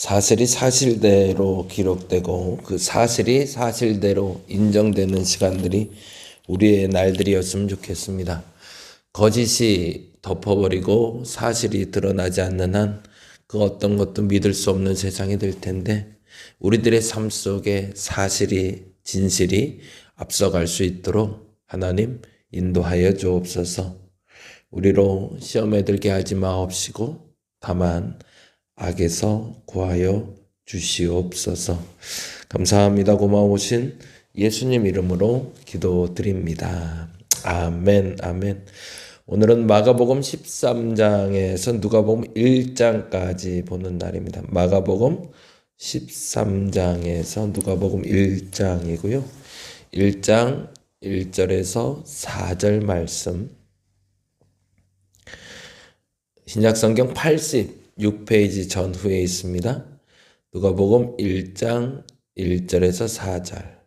사실이 사실대로 기록되고 그 사실이 사실대로 인정되는 시간들이 우리의 날들이었으면 좋겠습니다. 거짓이 덮어버리고 사실이 드러나지 않는 한 그 어떤 것도 믿을 수 없는 세상이 될 텐데 우리들의 삶 속에 사실이 진실이 앞서갈 수 있도록 하나님 인도하여 주옵소서. 우리로 시험에 들게 하지 마옵시고 다만 악에서 구하여 주시옵소서. 감사합니다. 고마우신 예수님 이름으로 기도드립니다. 아멘, 아멘. 오늘은 마가복음 13장에서 누가복음 1장까지 보는 날입니다. 마가복음 13장에서 누가복음 1장이고요. 1장 1절에서 4절 말씀. 신약성경 86페이지 전후에 있습니다. 누가복음 1장 1절에서 4절.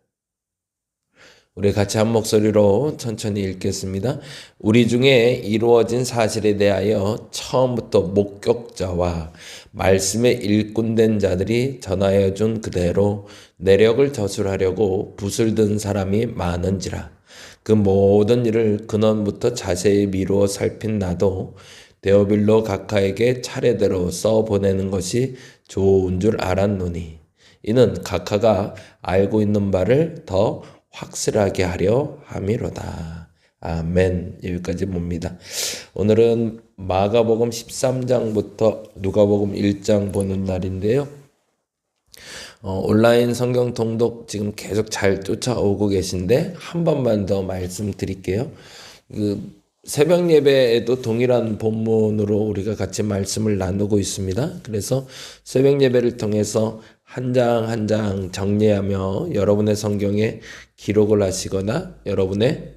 우리 같이 한 목소리로 천천히 읽겠습니다. 우리 중에 이루어진 사실에 대하여 처음부터 목격자와 말씀에 일꾼된 자들이 전하여 준 그대로 내력을 저술하려고 붓을 든 사람이 많은지라. 그 모든 일을 근원부터 자세히 미루어 살핀 나도 데오빌로 각하에게 차례대로 써보내는 것이 좋은 줄 알았노니 이는 각하가 알고 있는 바를 더 확실하게 하려 함이로다. 아멘. 여기까지 봅니다. 오늘은 마가복음 13장부터 누가복음 1장 보는 날인데요. 온라인 성경 통독 지금 계속 잘 쫓아오고 계신데 한 번만 더 말씀드릴게요. 새벽 예배에도 동일한 본문으로 우리가 같이 말씀을 나누고 있습니다. 그래서 새벽 예배를 통해서 한 장 한 장 정리하며 여러분의 성경에 기록을 하시거나 여러분의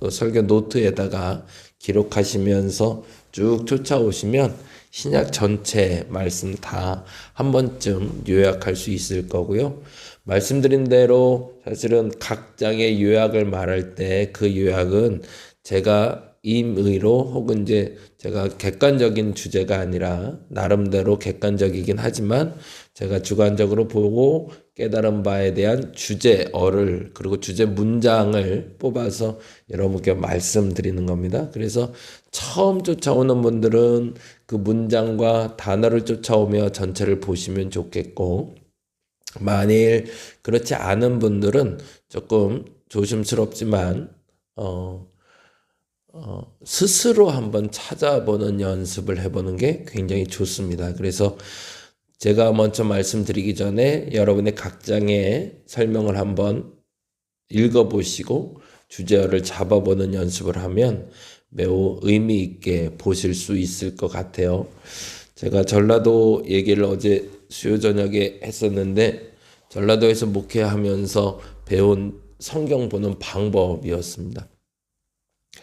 설교 노트에다가 기록하시면서 쭉 쫓아오시면 신약 전체 말씀 다 한 번쯤 요약할 수 있을 거고요. 말씀드린 대로 사실은 각 장의 요약을 말할 때 그 요약은 제가 임의로 혹은 이제 제가 객관적인 주제가 아니라 나름대로 객관적이긴 하지만 제가 주관적으로 보고 깨달은 바에 대한 주제어를 그리고 주제 문장을 뽑아서 여러분께 말씀드리는 겁니다. 그래서 처음 쫓아오는 분들은 그 문장과 단어를 쫓아오며 전체를 보시면 좋겠고 만일 그렇지 않은 분들은 조금 조심스럽지만 스스로 한번 찾아보는 연습을 해보는 게 굉장히 좋습니다. 그래서 제가 먼저 말씀드리기 전에 여러분의 각 장의 설명을 한번 읽어보시고 주제어를 잡아보는 연습을 하면 매우 의미 있게 보실 수 있을 것 같아요. 제가 전라도 얘기를 어제 수요 저녁에 했었는데 전라도에서 목회하면서 배운 성경 보는 방법이었습니다.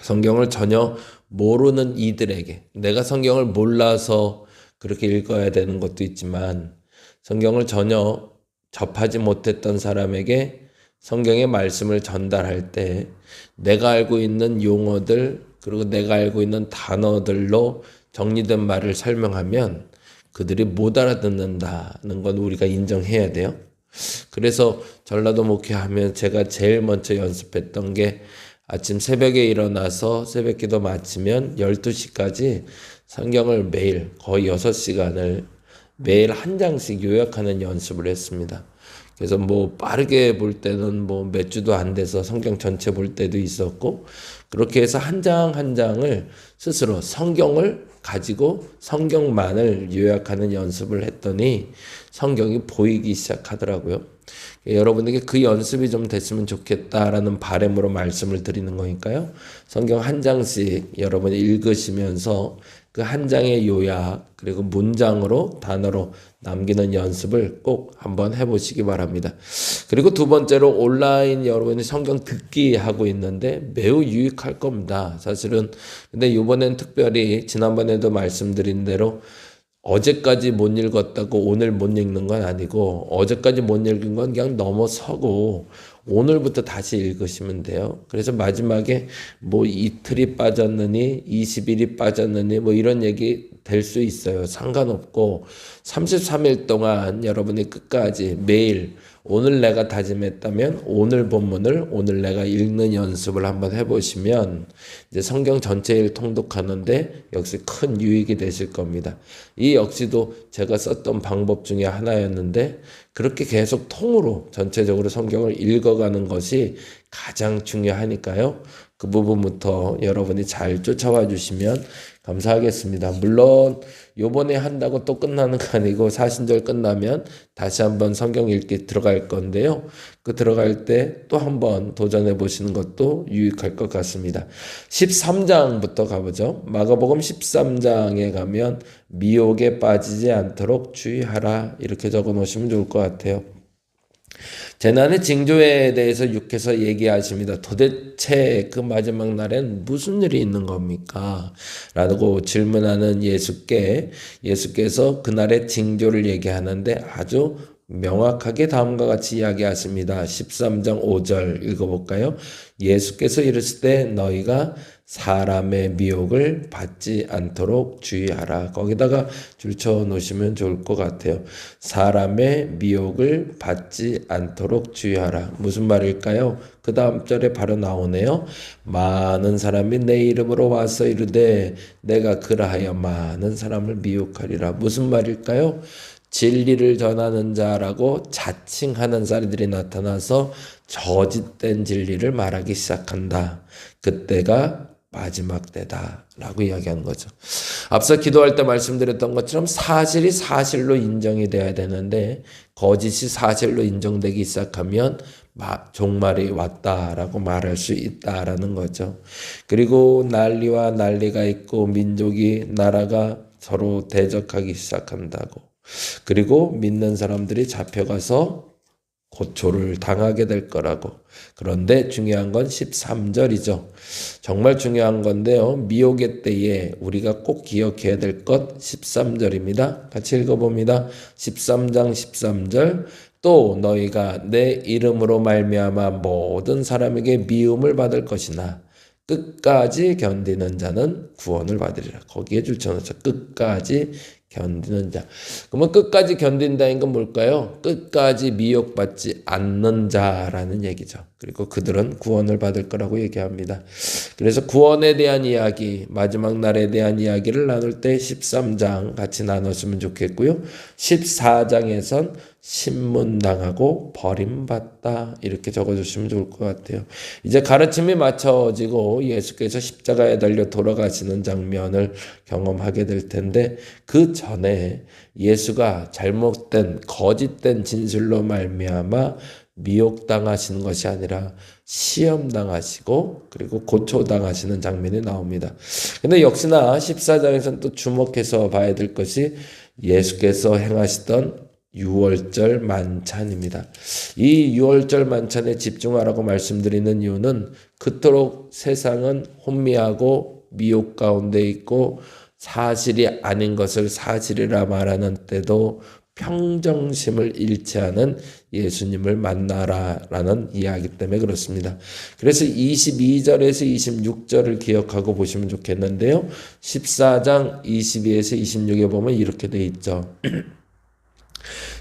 성경을 전혀 모르는 이들에게 내가 성경을 몰라서 그렇게 읽어야 되는 것도 있지만 성경을 전혀 접하지 못했던 사람에게 성경의 말씀을 전달할 때 내가 알고 있는 용어들 그리고 내가 알고 있는 단어들로 정리된 말을 설명하면 그들이 못 알아듣는다는 건 우리가 인정해야 돼요. 그래서 전라도 목회하면 제가 제일 먼저 연습했던 게 아침 새벽에 일어나서 새벽기도 마치면 12시까지 성경을 매일 거의 6시간을 매일 한 장씩 요약하는 연습을 했습니다. 그래서 빠르게 볼 때는 몇 주도 안 돼서 성경 전체 볼 때도 있었고 그렇게 해서 한 장 한 장을 스스로 성경을 가지고 성경만을 요약하는 연습을 했더니 성경이 보이기 시작하더라고요. 여러분에게 그 연습이 좀 됐으면 좋겠다라는 바람으로 말씀을 드리는 거니까요. 성경 한 장씩 여러분이 읽으시면서 그 한 장의 요약 그리고 문장으로 단어로 남기는 연습을 꼭 한번 해보시기 바랍니다. 그리고 두 번째로 온라인 여러분이 성경 듣기 하고 있는데 매우 유익할 겁니다. 사실은 근데 이번엔 특별히 지난번에도 말씀드린 대로 어제까지 못 읽었다고 오늘 못 읽는 건 아니고 어제까지 못 읽은 건 그냥 넘어서고 오늘부터 다시 읽으시면 돼요. 그래서 마지막에 뭐 이틀이 빠졌느니 20일이 빠졌느니 뭐 이런 얘기 될 수 있어요. 상관없고 33일 동안 여러분이 끝까지 매일 오늘 내가 다짐했다면 오늘 본문을 오늘 내가 읽는 연습을 한번 해보시면 이제 성경 전체를 통독하는데 역시 큰 유익이 되실 겁니다. 이 역시도 제가 썼던 방법 중에 하나였는데 그렇게 계속 통으로 전체적으로 성경을 읽어가는 것이 가장 중요하니까요. 그 부분부터 여러분이 잘 쫓아와 주시면 감사하겠습니다. 물론 요번에 한다고 또 끝나는 거 아니고 사신절 끝나면 다시 한번 성경 읽기 들어갈 건데요. 그 들어갈 때 또 한번 도전해 보시는 것도 유익할 것 같습니다. 13장부터 가보죠. 마가복음 13장에 가면 미혹에 빠지지 않도록 주의하라 이렇게 적어 놓으시면 좋을 것 같아요. 재난의 징조에 대해서 육해서 얘기하십니다. 도대체 그 마지막 날엔 무슨 일이 있는 겁니까? 라고 질문하는 예수께서 그날의 징조를 얘기하는데 아주 명확하게 다음과 같이 이야기하십니다. 13장 5절 읽어볼까요? 예수께서 이르실 때 너희가 사람의 미혹을 받지 않도록 주의하라. 거기다가 줄쳐 놓으시면 좋을 것 같아요. 사람의 미혹을 받지 않도록 주의하라. 무슨 말일까요? 그 다음 절에 바로 나오네요. 많은 사람이 내 이름으로 와서 이르되 내가 그라하여 많은 사람을 미혹하리라. 무슨 말일까요? 진리를 전하는 자라고 자칭하는 사람들이 나타나서 저짓된 진리를 말하기 시작한다. 그때가 마지막 때다 라고 이야기하는 거죠. 앞서 기도할 때 말씀드렸던 것처럼 사실이 사실로 인정이 돼야 되는데 거짓이 사실로 인정되기 시작하면 종말이 왔다라고 말할 수 있다라는 거죠. 그리고 난리와 난리가 있고 민족이 나라가 서로 대적하기 시작한다고. 그리고 믿는 사람들이 잡혀가서 고초를 당하게 될 거라고. 그런데 중요한 건 13절이죠. 정말 중요한 건데요. 미혹의 때에 우리가 꼭 기억해야 될 것 13절입니다. 같이 읽어봅니다. 13장 13절 또 너희가 내 이름으로 말미암아 모든 사람에게 미움을 받을 것이나 끝까지 견디는 자는 구원을 받으리라. 거기에 줄쳐놓죠. 끝까지 견디는 자. 그러면 끝까지 견딘다는 건 뭘까요? 끝까지 미혹받지 않는 자라는 얘기죠. 그리고 그들은 구원을 받을 거라고 얘기합니다. 그래서 구원에 대한 이야기, 마지막 날에 대한 이야기를 나눌 때 13장 같이 나눴으면 좋겠고요. 14장에선 신문당하고 버림받다 이렇게 적어주시면 좋을 것 같아요. 이제 가르침이 맞춰지고 예수께서 십자가에 달려 돌아가시는 장면을 경험하게 될 텐데 그 전에 예수가 잘못된 거짓된 진술로 말미암아 미혹당하시는 것이 아니라 시험당하시고 그리고 고초당하시는 장면이 나옵니다. 근데 역시나 14장에서는 또 주목해서 봐야 될 것이 예수께서 행하시던 유월절 만찬입니다. 이 유월절 만찬에 집중하라고 말씀드리는 이유는 그토록 세상은 혼미하고 미혹 가운데 있고 사실이 아닌 것을 사실이라 말하는 때도 평정심을 잃지 않은 예수님을 만나라라는 이야기 때문에 그렇습니다. 그래서 22절에서 26절을 기억하고 보시면 좋겠는데요. 14장 22에서 26에 보면 이렇게 돼 있죠.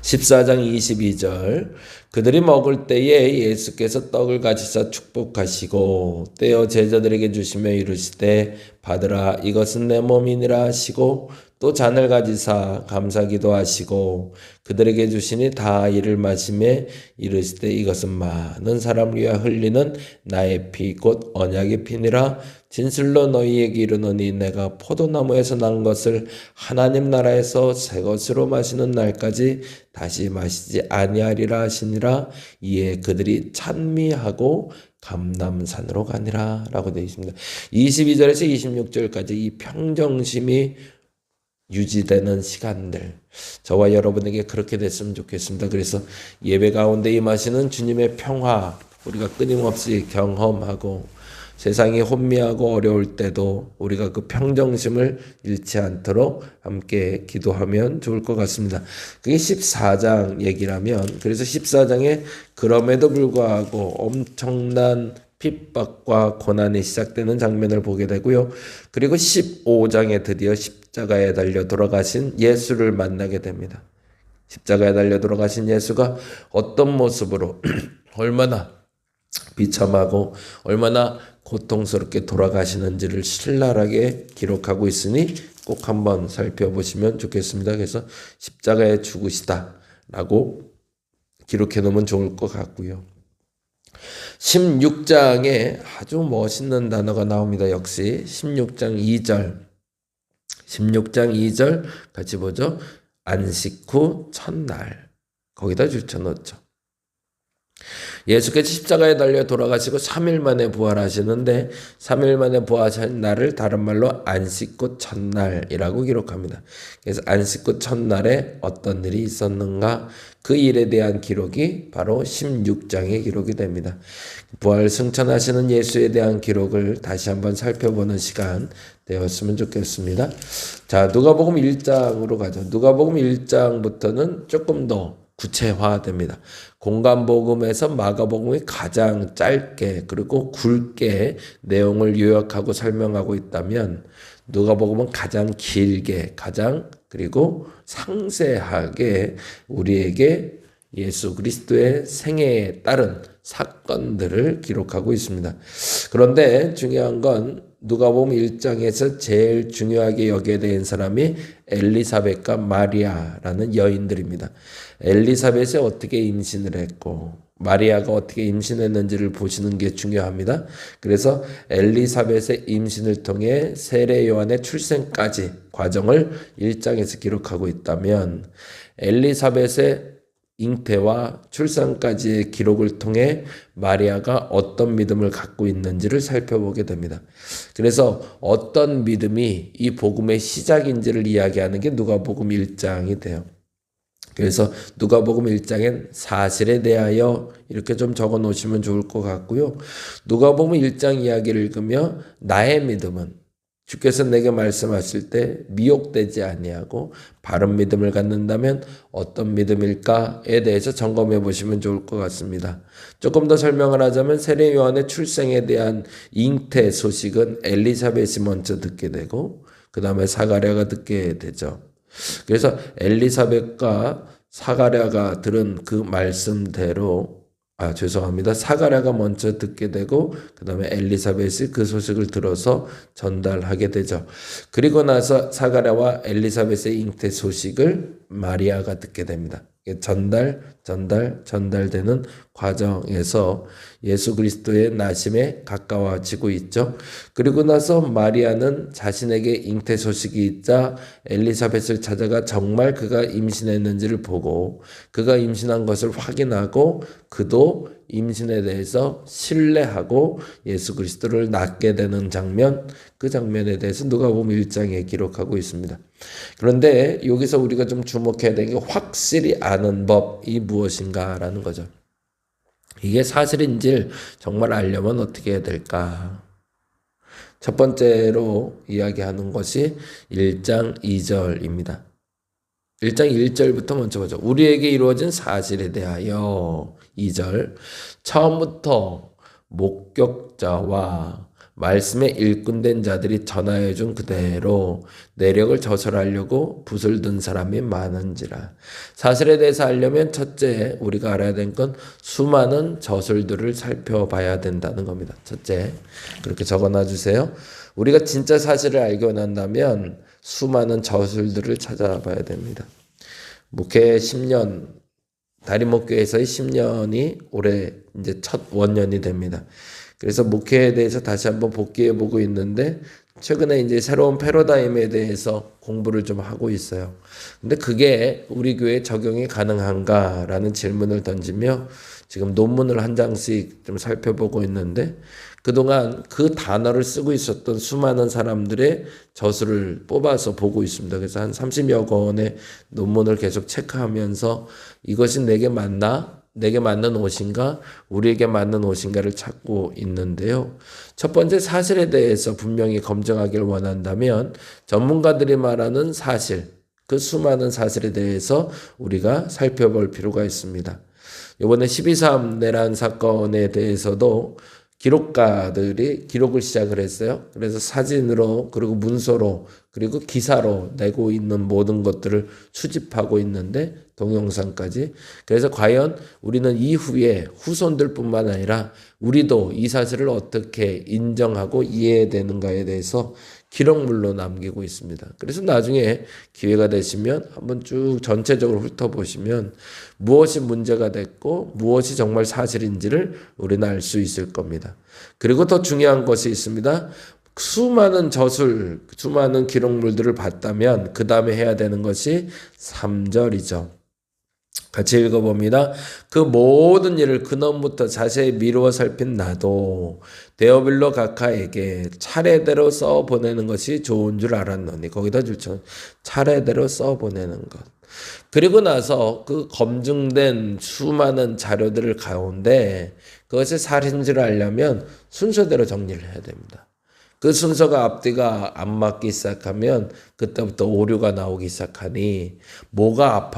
14장 22절 그들이 먹을 때에 예수께서 떡을 가지사 축복하시고 떼어 제자들에게 주시며 이르시되 받으라 이것은 내 몸이니라 하시고 또 잔을 가지사 감사기도 하시고 그들에게 주시니 다 이를 마시매 이르시되 이것은 많은 사람을 위하여 흘리는 나의 피 곧 언약의 피니라 진실로 너희에게 이르노니 내가 포도나무에서 난 것을 하나님 나라에서 새 것으로 마시는 날까지 다시 마시지 아니하리라 하시니라. 이에 그들이 찬미하고 감람산으로 가니라 라고 되어 있습니다. 22절에서 26절까지 이 평정심이 유지되는 시간들 저와 여러분에게 그렇게 됐으면 좋겠습니다. 그래서 예배 가운데 임하시는 주님의 평화 우리가 끊임없이 경험하고 세상이 혼미하고 어려울 때도 우리가 그 평정심을 잃지 않도록 함께 기도하면 좋을 것 같습니다. 그게 14장 얘기라면, 그래서 14장에 그럼에도 불구하고 엄청난 핍박과 고난이 시작되는 장면을 보게 되고요. 그리고 15장에 드디어 십자가에 달려 돌아가신 예수를 만나게 됩니다. 십자가에 달려 돌아가신 예수가 어떤 모습으로 얼마나 비참하고 얼마나 고통스럽게 돌아가시는지를 신랄하게 기록하고 있으니 꼭 한번 살펴보시면 좋겠습니다. 그래서 십자가에 죽으시다라고 기록해 놓으면 좋을 것 같고요. 16장에 아주 멋있는 단어가 나옵니다. 역시 16장 2절. 16장 2절 같이 보죠. 안식 후 첫날. 거기다 줄쳐놓죠. 예수께서 십자가에 달려 돌아가시고 3일 만에 부활하시는데 3일 만에 부활하신 날을 다른 말로 안식 후 첫날이라고 기록합니다. 그래서 안식 후 첫날에 어떤 일이 있었는가, 그 일에 대한 기록이 바로 16장에 기록이 됩니다. 부활 승천하시는 예수에 대한 기록을 다시 한번 살펴보는 시간 되었으면 좋겠습니다. 자, 누가복음 1장으로 가죠. 누가복음 1장부터는 조금 더 구체화됩니다. 공간복음에서 마가복음이 가장 짧게 그리고 굵게 내용을 요약하고 설명하고 있다면 누가복음은 가장 길게, 가장 그리고 상세하게 우리에게 예수 그리스도의 생애에 따른 사건들을 기록하고 있습니다. 그런데 중요한 건 누가복음 1장에서 제일 중요하게 여겨야 되는 사람이 엘리사벳과 마리아라는 여인들입니다. 엘리사벳이 어떻게 임신을 했고 마리아가 어떻게 임신했는지를 보시는 게 중요합니다. 그래서 엘리사벳의 임신을 통해 세례 요한의 출생까지 과정을 1장에서 기록하고 있다면 엘리사벳의 잉태와 출산까지의 기록을 통해 마리아가 어떤 믿음을 갖고 있는지를 살펴보게 됩니다. 그래서 어떤 믿음이 이 복음의 시작인지를 이야기하는 게 누가복음 1장이 돼요. 그래서 누가복음 1장엔 사실에 대하여 이렇게 좀 적어 놓으시면 좋을 것 같고요. 누가복음 1장 이야기를 읽으며 나의 믿음은 주께서 내게 말씀하실 때 미혹되지 아니하고 바른 믿음을 갖는다면 어떤 믿음일까에 대해서 점검해 보시면 좋을 것 같습니다. 조금 더 설명을 하자면 세례 요한의 출생에 대한 잉태 소식은 엘리사벳이 먼저 듣게 되고 그 다음에 사가랴가 듣게 되죠. 그래서 엘리사벳과 사가랴가 들은 그 말씀대로 사가랴가 먼저 듣게 되고 그 다음에 엘리사벳이 그 소식을 들어서 전달하게 되죠. 그리고 나서 사가랴와 엘리사벳의 잉태 소식을 마리아가 듣게 됩니다. 전달되는 과정에서 예수 그리스도의 나심에 가까워지고 있죠. 그리고 나서 마리아는 자신에게 잉태 소식이 있자 엘리사벳을 찾아가 정말 그가 임신했는지를 보고 그가 임신한 것을 확인하고 그도 임신에 대해서 신뢰하고 예수 그리스도를 낳게 되는 장면, 그 장면에 대해서 누가복음 1장에 기록하고 있습니다. 그런데 여기서 우리가 좀 주목해야 되는 게 확실히 아는 법이 무엇인가라는 거죠. 이게 사실인지 정말 알려면 어떻게 해야 될까? 첫 번째로 이야기하는 것이 1장 2절입니다. 1장 1절부터 먼저 보죠. 우리에게 이루어진 사실에 대하여 2절. 처음부터 목격자와 말씀에 일꾼된 자들이 전하여 준 그대로 내력을 저설하려고 붓을 든 사람이 많은지라. 사실에 대해서 알려면 첫째 우리가 알아야 될 건 수많은 저술들을 살펴봐야 된다는 겁니다. 첫째, 그렇게 적어놔 주세요. 우리가 진짜 사실을 알게 원한다면 수많은 저술들을 찾아봐야 됩니다. 목회 10년, 다림목교에서의 10년이 올해 이제 첫 원년이 됩니다. 그래서 목회에 대해서 다시 한번 복귀해 보고 있는데 최근에 이제 새로운 패러다임에 대해서 공부를 좀 하고 있어요. 근데 그게 우리 교회에 적용이 가능한가라는 질문을 던지며 지금 논문을 한 장씩 좀 살펴보고 있는데 그동안 그 단어를 쓰고 있었던 수많은 사람들의 저술을 뽑아서 보고 있습니다. 그래서 한 30여 권의 논문을 계속 체크하면서 이것이 내게 맞나? 내게 맞는 옷인가, 우리에게 맞는 옷인가를 찾고 있는데요. 첫 번째 사실에 대해서 분명히 검증하기를 원한다면 전문가들이 말하는 사실, 그 수많은 사실에 대해서 우리가 살펴볼 필요가 있습니다. 이번에 12.3 내란 사건에 대해서도 기록가들이 기록을 시작을 했어요. 그래서 사진으로 그리고 문서로 그리고 기사로 내고 있는 모든 것들을 수집하고 있는데 동영상까지. 그래서 과연 우리는 이후에 후손들뿐만 아니라 우리도 이 사실을 어떻게 인정하고 이해해야 되는가에 대해서 기록물로 남기고 있습니다. 그래서 나중에 기회가 되시면 한번 쭉 전체적으로 훑어보시면 무엇이 문제가 됐고 무엇이 정말 사실인지를 우리는 알 수 있을 겁니다. 그리고 더 중요한 것이 있습니다. 수많은 저술, 수많은 기록물들을 봤다면 그 다음에 해야 되는 것이 3절이죠. 같이 읽어봅니다. 그 모든 일을 근원부터 자세히 미루어 살핀 나도 데오빌로 각하에게 차례대로 써보내는 것이 좋은 줄 알았노니. 거기다 줄쳐 차례대로 써보내는 것. 그리고 나서 그 검증된 수많은 자료들을 가운데 그것이 살인지를 알려면 순서대로 정리를 해야 됩니다. 그 순서가 앞뒤가 안 맞기 시작하면 그때부터 오류가 나오기 시작하니 뭐가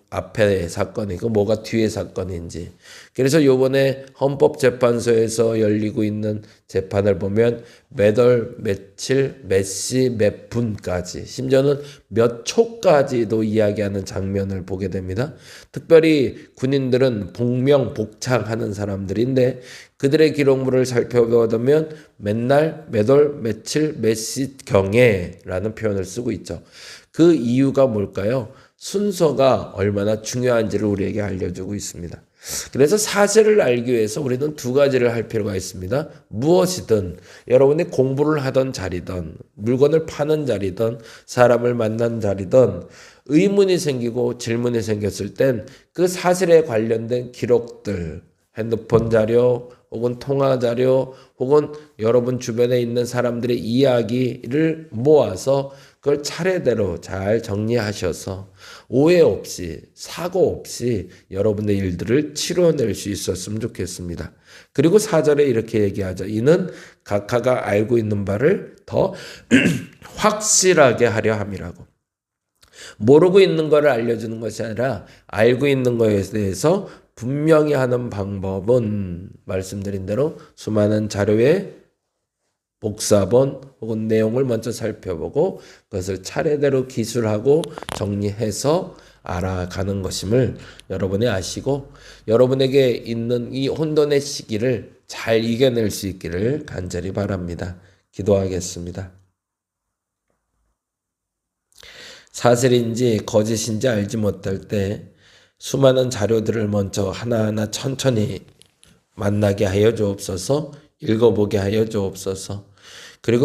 앞에 사건이고 뭐가 뒤에 사건인지. 그래서 요번에 헌법재판소에서 열리고 있는 재판을 보면 몇 월, 며칠, 몇 시, 몇 분까지 심지어는 몇 초까지도 이야기하는 장면을 보게 됩니다. 특별히 군인들은 복명복창하는 사람들인데 그들의 기록물을 살펴보면 맨날 몇 월, 며칠, 몇 시경에 라는 표현을 쓰고 있죠. 그 이유가 뭘까요? 순서가 얼마나 중요한지를 우리에게 알려주고 있습니다. 그래서 사실을 알기 위해서 우리는 두 가지를 할 필요가 있습니다. 무엇이든 여러분이 공부를 하던 자리든 물건을 파는 자리든 사람을 만난 자리든 의문이 생기고 질문이 생겼을 땐 그 사실에 관련된 기록들, 핸드폰 자료 혹은 통화 자료 혹은 여러분 주변에 있는 사람들의 이야기를 모아서 그걸 차례대로 잘 정리하셔서 오해 없이 사고 없이 여러분의 일들을 치러낼 수 있었으면 좋겠습니다. 그리고 4절에 이렇게 얘기하죠. 이는 각하가 알고 있는 바를 더 확실하게 하려 함이라고. 모르고 있는 것을 알려주는 것이 아니라 알고 있는 것에 대해서 분명히 하는 방법은 말씀드린 대로 수많은 자료의 복사본 혹은 내용을 먼저 살펴보고 그것을 차례대로 기술하고 정리해서 알아가는 것임을 여러분이 아시고 여러분에게 있는 이 혼돈의 시기를 잘 이겨낼 수 있기를 간절히 바랍니다. 기도하겠습니다. 사실인지 거짓인지 알지 못할 때 수많은 자료들을 먼저 하나하나 천천히 만나게 하여 주옵소서, 읽어보게 하여 주옵소서. 그리고